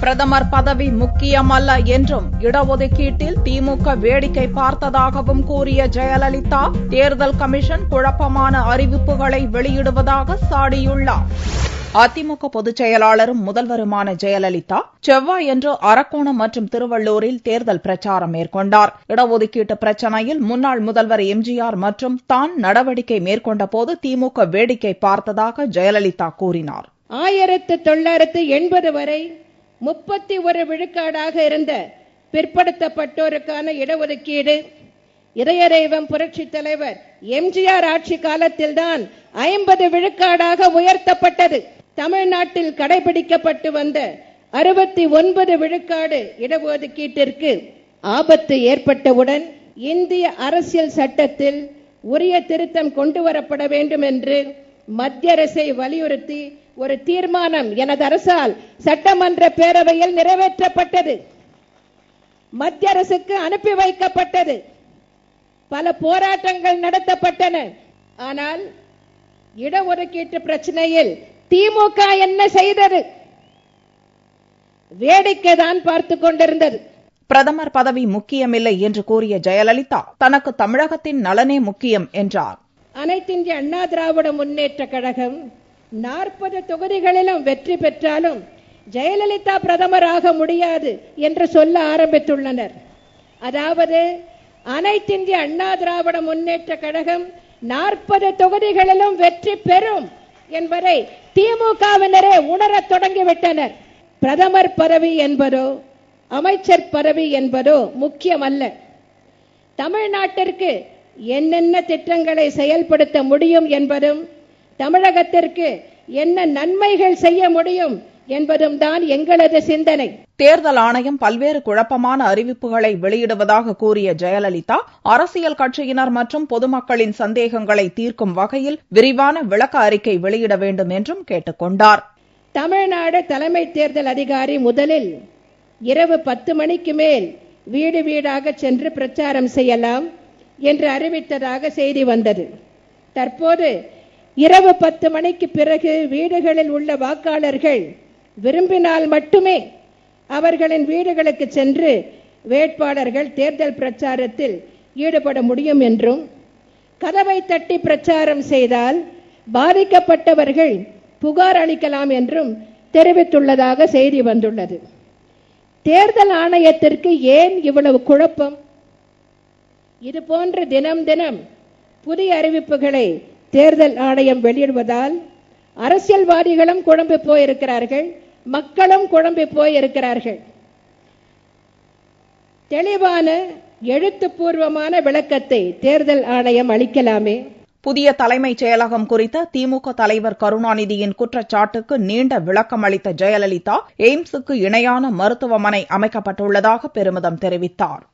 பிரதமர் பதவி முக்கியமல்ல என்றும் இடஒதுக்கீட்டில் திமுக வேடிக்கை பார்த்ததாகவும் கூறிய ஜெயலலிதா தேர்தல் கமிஷன் குழப்பமான அறிவிப்புகளை வெளியிடுவதாக சாடியுள்ளார். அதிமுக பொதுச் செயலாளரும் முதல்வருமான ஜெயலலிதா செவ்வாயன்று அரக்கோணம் மற்றும் திருவள்ளூரில் தேர்தல் பிரச்சாரம் மேற்கொண்டார். இடஒதுக்கீட்டு பிரச்சினையில் முன்னாள் முதல்வர் எம்ஜிஆர் மற்றும் தான் நடவடிக்கை மேற்கொண்டபோது திமுக வேடிக்கை பார்த்ததாக ஜெயலலிதா கூறினார். 1980 வரை 31 விழுக்காடாக இருந்த பிற்படுத்தப்பட்டோருக்கான இடஒதுக்கீடு இதயதெய்வம் புரட்சித் தலைவர் எம்ஜிஆர் ஆட்சி காலத்தில்தான் 50 விழுக்காடாக உயர்த்தப்பட்டது. தமிழ்நாட்டில் கடைபிடிக்கப்பட்டு வந்த 69 விழுக்காடு இடஒதுக்கீட்டிற்கு ஆபத்து ஏற்பட்டவுடன் இந்திய அரசியல் சட்டத்தில் உரிய திருத்தம் கொண்டுவரப்பட வேண்டும் என்று மத்திய அரசை வலியுறுத்தி ஒரு தீர்மானம் எனது அரசால் சட்டமன்ற பேரவையில் நிறைவேற்றப்பட்டது. மத்திய அரசுக்கு அனுப்பி வைக்கப்பட்டது. பல போராட்டங்கள் நடத்தப்பட்டன. ஆனால் இடஒதுக்கீட்டு பிரச்சனையில் திமுக என்ன செய்தது? வேடிக்கை தான் பார்த்துக் கொண்டிருந்தது. பிரதமர் பதவி முக்கியமில்லை என்று கூறிய ஜெயலலிதா தனக்கு தமிழகத்தின் நலனே முக்கியம் என்றார். அனைத்திந்திய அண்ணா திராவிட முன்னேற்ற கழகம் 40 தொகுதிகளிலும் வெற்றி பெற்றாலும் ஜெயலலிதா பிரதமராக முடியாது என்று சொல்ல ஆரம்பித்துள்ளனர். அதாவது அனைத்திந்திய அண்ணா திராவிட முன்னேற்ற கழகம் 40 தொகுதிகளிலும் வெற்றி பெறும் என்பதை திமுகவினரே உணரத் தொடங்கிவிட்டனர். பிரதமர் பதவி என்பதோ அமைச்சர் பதவி என்பதோ முக்கியமல்ல. தமிழ்நாட்டிற்கு என்னென்ன திட்டங்களை செயல்படுத்த முடியும் என்பதும் தமிழகத்திற்கு என்ன நன்மைகள் செய்ய முடியும் என்பதும் தான் எங்களது சிந்தனை. தேர்தல் ஆணையம் பல்வேறு குழப்பமான அறிவிப்புகளை வெளியிடுவதாக கூறிய ஜெயலலிதா அரசியல் கட்சியினர் மற்றும் பொதுமக்களின் சந்தேகங்களை தீர்க்கும் வகையில் விரிவான விளக்க அறிக்கை வெளியிட வேண்டும் என்றும் கேட்டுக் கொண்டார். தமிழ்நாடு தலைமை தேர்தல் அதிகாரி முதலில் இரவு 10 மணிக்கு மேல் வீடு வீடாக சென்று பிரச்சாரம் செய்யலாம் என்று அறிவித்ததாக செய்தி வந்தது. தற்போது இரவு 10 மணிக்கு பிறகு வீடுகளில் உள்ள வாக்காளர்கள் விரும்பினால் மட்டுமே அவர்களின் வீடுகளுக்கு சென்று வேட்பாளர்கள் தேர்தல் பிரச்சாரத்தில் ஈடுபட முடியும் என்றும், கதவை தட்டி பிரச்சாரம் செய்தால் பாதிக்கப்பட்டவர்கள் புகார் அளிக்கலாம் என்றும் தெரிவித்துள்ளதாக செய்தி வந்துள்ளது. தேர்தல் ஆணையத்திற்கு ஏன் இவ்வளவு குழப்பம்? இதுபோன்று தினம் தினம் புதிய அறிவிப்புகளை தேர்தல் ஆணையம் வெளியிடுவதால் அரசியல்வாதிகளும் குழம்பி போயிருக்கிறார்கள், மக்களும் குழம்பி போயிருக்கிறார்கள். தெளிவான எழுத்துப்பூர்வமான விளக்கத்தை தேர்தல் ஆணையம் அளிக்கலாமே. புதிய தலைமைச் செயலகம் குறித்த திமுக தலைவர் கருணாநிதியின் குற்றச்சாட்டுக்கு நீண்ட விளக்கம் அளித்த ஜெயலலிதா எய்ம்ஸுக்கு இணையான மருத்துவமனை அமைக்கப்பட்டுள்ளதாக பெருமிதம் தெரிவித்தார்.